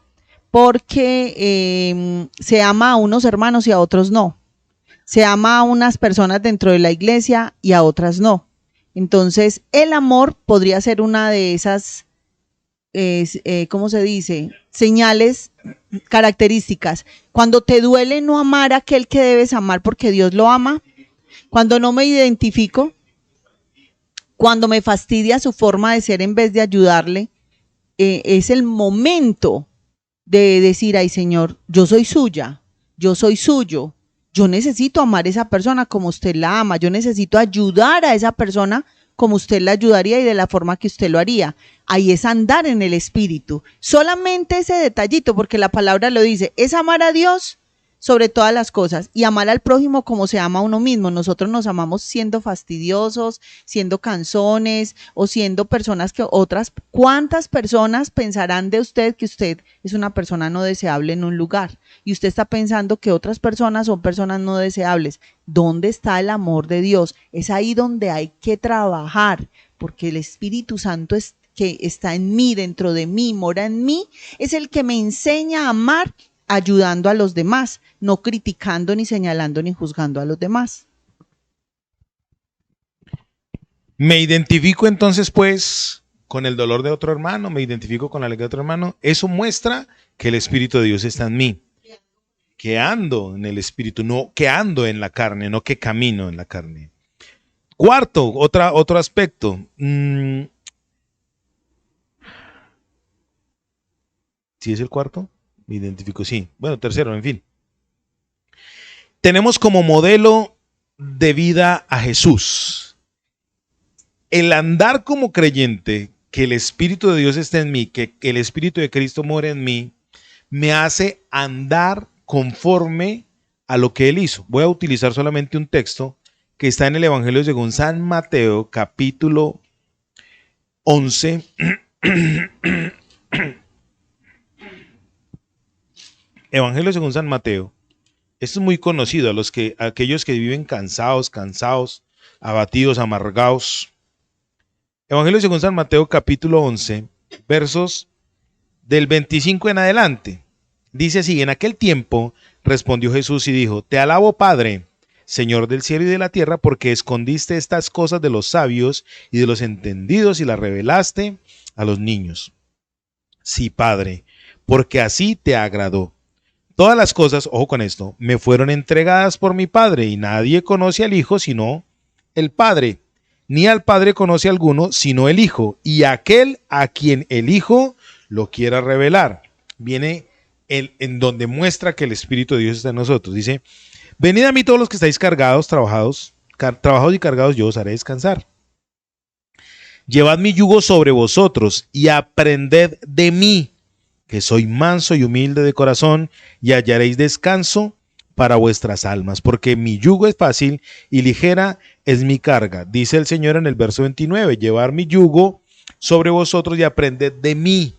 porque se ama a unos hermanos y a otros no. Se ama a unas personas dentro de la iglesia y a otras no. Entonces, el amor podría ser una de esas, ¿cómo se dice? Señales, características. Cuando te duele no amar a aquel que debes amar porque Dios lo ama, cuando no me identifico, cuando me fastidia su forma de ser en vez de ayudarle, es el momento de decir, ay Señor, yo soy suya, yo soy suyo, yo necesito amar a esa persona como usted la ama, yo necesito ayudar a esa persona como usted la ayudaría y de la forma que usted lo haría. Ahí es andar en el espíritu. Solamente ese detallito, porque la palabra lo dice, es amar a Dios sobre todas las cosas y amar al prójimo como se ama a uno mismo. Nosotros nos amamos siendo fastidiosos, siendo canzones o siendo personas que otras, ¿cuántas personas pensarán de usted que usted es una persona no deseable en un lugar? Y usted está pensando que otras personas son personas no deseables. ¿Dónde está el amor de Dios? Es ahí donde hay que trabajar, porque el Espíritu Santo es que está en mí, dentro de mí, mora en mí, es el que me enseña a amar ayudando a los demás, no criticando, ni señalando, ni juzgando a los demás. Me identifico entonces pues con el dolor de otro hermano, me identifico con la alegría de otro hermano. Eso muestra que el Espíritu de Dios está en mí, que ando en el Espíritu, no que ando en la carne, no que camino en la carne. Cuarto, otro aspecto. ¿Sí es el cuarto? Me identifico, sí. Bueno, tercero, en fin. Tenemos como modelo de vida a Jesús. El andar como creyente, que el Espíritu de Dios esté en mí, que el Espíritu de Cristo more en mí, me hace andar conforme a lo que Él hizo. Voy a utilizar solamente un texto que está en el Evangelio según San Mateo, capítulo 11. Evangelio según San Mateo. Esto es muy conocido a aquellos que viven cansados, abatidos, amargados. Evangelio según San Mateo, capítulo 11, versos del 25 en adelante. Dice así: en aquel tiempo respondió Jesús y dijo: te alabo, Padre, Señor del cielo y de la tierra, porque escondiste estas cosas de los sabios y de los entendidos y las revelaste a los niños. Sí, Padre, porque así te agradó. Todas las cosas, ojo con esto, me fueron entregadas por mi Padre, y nadie conoce al Hijo sino el Padre, ni al Padre conoce alguno sino el Hijo, y aquel a quien el Hijo lo quiera revelar. Viene en donde muestra que el Espíritu de Dios está en nosotros. Dice: venid a mí todos los que estáis cargados, trabajados y cargados, yo os haré descansar. Llevad mi yugo sobre vosotros y aprended de mí, que soy manso y humilde de corazón, y hallaréis descanso para vuestras almas, porque mi yugo es fácil y ligera es mi carga. Dice el Señor en el verso 29, llevar mi yugo sobre vosotros y aprended de mí.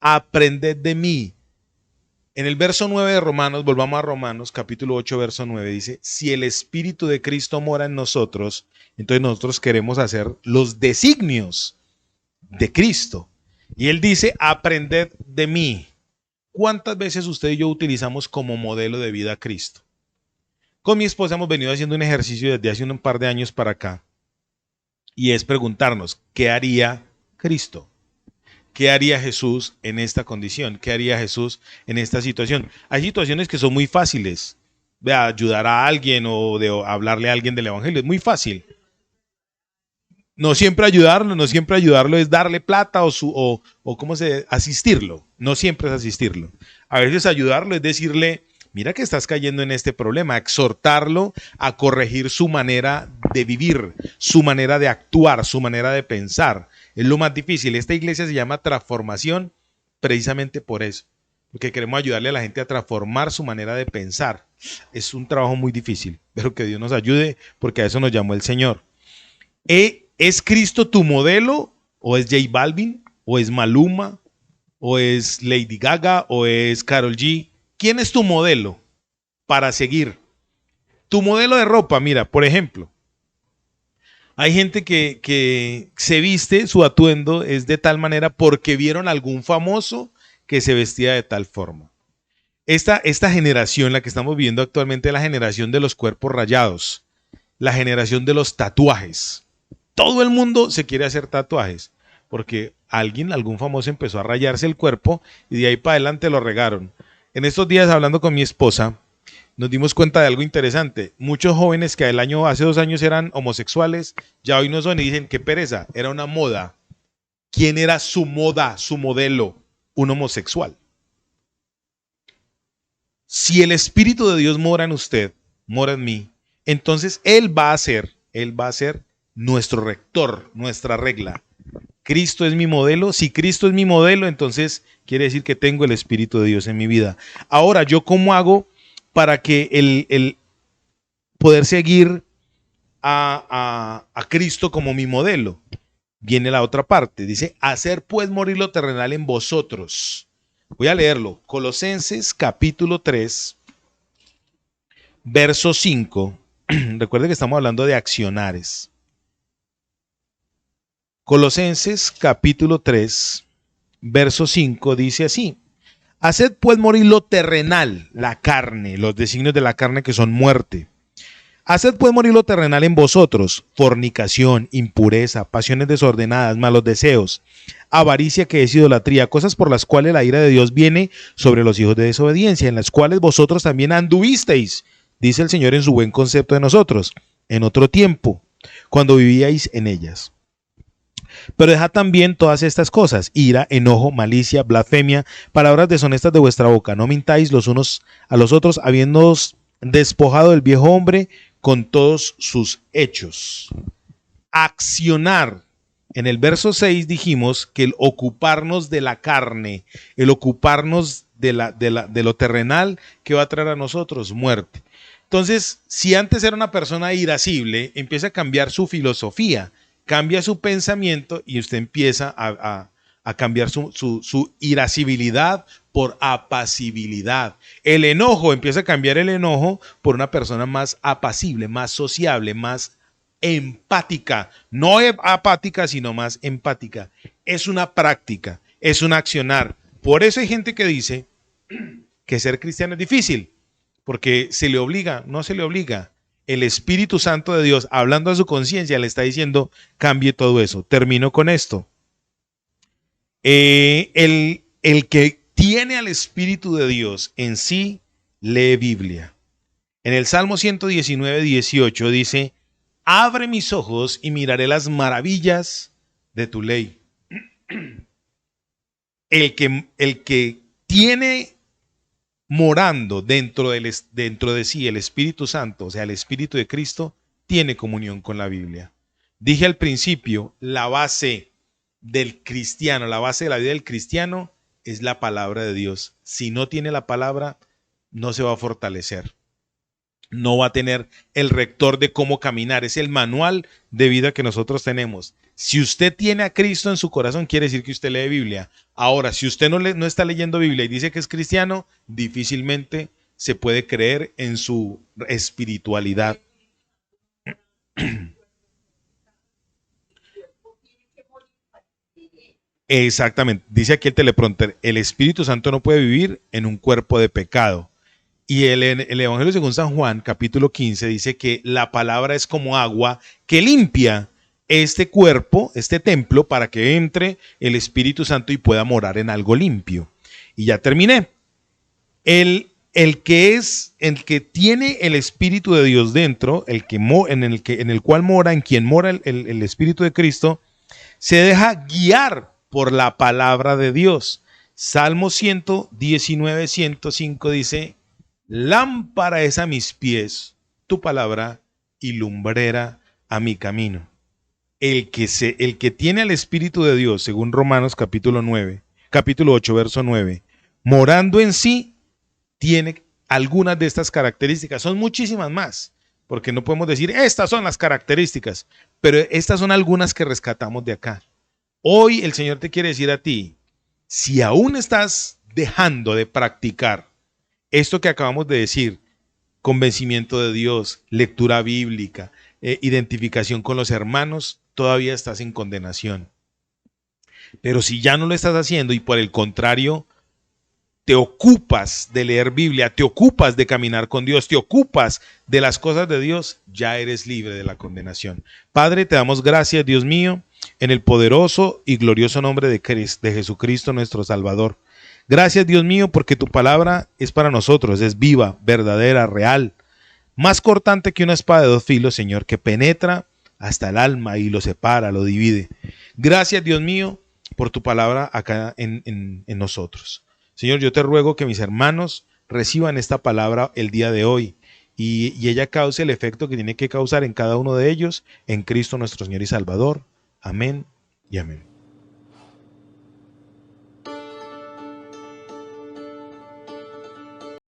Aprended de mí. En el verso 9 de Romanos, volvamos a Romanos, capítulo 8, verso 9, dice: si el Espíritu de Cristo mora en nosotros, entonces nosotros queremos hacer los designios de Cristo. Y él dice: aprended de mí. ¿Cuántas veces usted y yo utilizamos como modelo de vida a Cristo? Con mi esposa hemos venido haciendo un ejercicio desde hace un par de años para acá y es preguntarnos, ¿qué haría Cristo? ¿Qué haría Jesús en esta condición? ¿Qué haría Jesús en esta situación? Hay situaciones que son muy fáciles, de ayudar a alguien o de hablarle a alguien del evangelio, es muy fácil. No siempre ayudarlo es darle plata o cómo se asistirlo. No siempre es asistirlo. A veces ayudarlo es decirle, mira que estás cayendo en este problema, exhortarlo a corregir su manera de vivir, su manera de actuar, su manera de pensar. Es lo más difícil. Esta iglesia se llama transformación precisamente por eso, porque queremos ayudarle a la gente a transformar su manera de pensar. Es un trabajo muy difícil, pero que Dios nos ayude porque a eso nos llamó el Señor. ¿Es Cristo tu modelo? ¿O es J Balvin? ¿O es Maluma? ¿O es Lady Gaga? ¿O es Karol G? ¿Quién es tu modelo para seguir? Tu modelo de ropa, mira, por ejemplo, hay gente que se viste, su atuendo es de tal manera porque vieron algún famoso que se vestía de tal forma. Esta generación, la que estamos viviendo actualmente, es la generación de los cuerpos rayados, la generación de los tatuajes. Todo el mundo se quiere hacer tatuajes porque algún famoso empezó a rayarse el cuerpo y de ahí para adelante lo regaron. En estos días, hablando con mi esposa, nos dimos cuenta de algo interesante. Muchos jóvenes que hace 2 años eran homosexuales, ya hoy no son y dicen, qué pereza, era una moda. ¿Quién era su moda, su modelo? Un homosexual. Si el Espíritu de Dios mora en usted, mora en mí, entonces Él va a ser nuestro rector, nuestra regla. Cristo es mi modelo. Si Cristo es mi modelo, entonces quiere decir que tengo el Espíritu de Dios en mi vida. Ahora, ¿yo cómo hago para que el poder seguir a Cristo como mi modelo? Viene la otra parte. Dice, hacer pues morir lo terrenal en vosotros. Voy a leerlo. Colosenses capítulo 3, verso 5. Recuerde que estamos hablando de accionares. Colosenses capítulo 3, verso 5 dice así: haced pues morir lo terrenal, la carne, los designios de la carne que son muerte. Haced pues morir lo terrenal en vosotros: fornicación, impureza, pasiones desordenadas, malos deseos, avaricia que es idolatría, cosas por las cuales la ira de Dios viene sobre los hijos de desobediencia, en las cuales vosotros también anduvisteis, dice el Señor en su buen concepto de nosotros, en otro tiempo, cuando vivíais en ellas. Pero dejad también todas estas cosas: ira, enojo, malicia, blasfemia, palabras deshonestas de vuestra boca. No mintáis los unos a los otros, habiéndoos despojado del viejo hombre con todos sus hechos. Accionar. En el verso 6 dijimos que el ocuparnos de la carne, el ocuparnos de lo terrenal, que va a traer a nosotros muerte. Entonces, si antes era una persona irascible, empieza a cambiar su filosofía, cambia su pensamiento y usted empieza a cambiar su irascibilidad por apacibilidad. El enojo, empieza a cambiar el enojo por una persona más apacible, más sociable, más empática. No apática, sino más empática. Es una práctica, es un accionar. Por eso hay gente que dice que ser cristiano es difícil, porque se le obliga. No se le obliga. El Espíritu Santo de Dios, hablando a su conciencia, le está diciendo, cambie todo eso. Termino con esto. El que tiene al Espíritu de Dios en sí, lee Biblia. En el Salmo 119, 18 dice, abre mis ojos y miraré las maravillas de tu ley. El que tiene morando dentro de sí el Espíritu Santo, o sea, el Espíritu de Cristo, tiene comunión con la Biblia. Dije al principio, la base del cristiano, la base de la vida del cristiano es la palabra de Dios. Si no tiene la palabra, no se va a fortalecer. No va a tener el rector de cómo caminar. Es el manual de vida que nosotros tenemos. Si usted tiene a Cristo en su corazón, quiere decir que usted lee Biblia. Ahora, si usted no está leyendo Biblia y dice que es cristiano, difícilmente se puede creer en su espiritualidad. Exactamente. Dice aquí el teleprompter, el Espíritu Santo no puede vivir en un cuerpo de pecado. Y el Evangelio según San Juan, capítulo 15, dice que la palabra es como agua que limpia este cuerpo, este templo, para que entre el Espíritu Santo y pueda morar en algo limpio. Y ya terminé. El que tiene el Espíritu de Dios dentro, en el cual mora, en quien mora el Espíritu de Cristo, se deja guiar por la palabra de Dios. Salmo 119, 105 dice: lámpara es a mis pies tu palabra y lumbrera a mi camino. El que tiene al Espíritu de Dios, según Romanos capítulo 8, verso 9, morando en sí, tiene algunas de estas características. Son muchísimas más, porque no podemos decir estas son las características, pero estas son algunas que rescatamos de acá. Hoy el Señor te quiere decir a ti, si aún estás dejando de practicar esto que acabamos de decir, convencimiento de Dios, lectura bíblica, identificación con los hermanos, todavía estás en condenación. Pero si ya no lo estás haciendo y por el contrario, te ocupas de leer Biblia, te ocupas de caminar con Dios, te ocupas de las cosas de Dios, ya eres libre de la condenación. Padre, te damos gracias, Dios mío, en el poderoso y glorioso nombre de Jesucristo nuestro Salvador. Gracias, Dios mío, porque tu palabra es para nosotros, es viva, verdadera, real, más cortante que una espada de dos filos, Señor, que penetra hasta el alma y lo separa, lo divide. Gracias, Dios mío, por tu palabra acá en nosotros. Señor, yo te ruego que mis hermanos reciban esta palabra el día de hoy y ella cause el efecto que tiene que causar en cada uno de ellos, en Cristo nuestro Señor y Salvador. Amén y amén.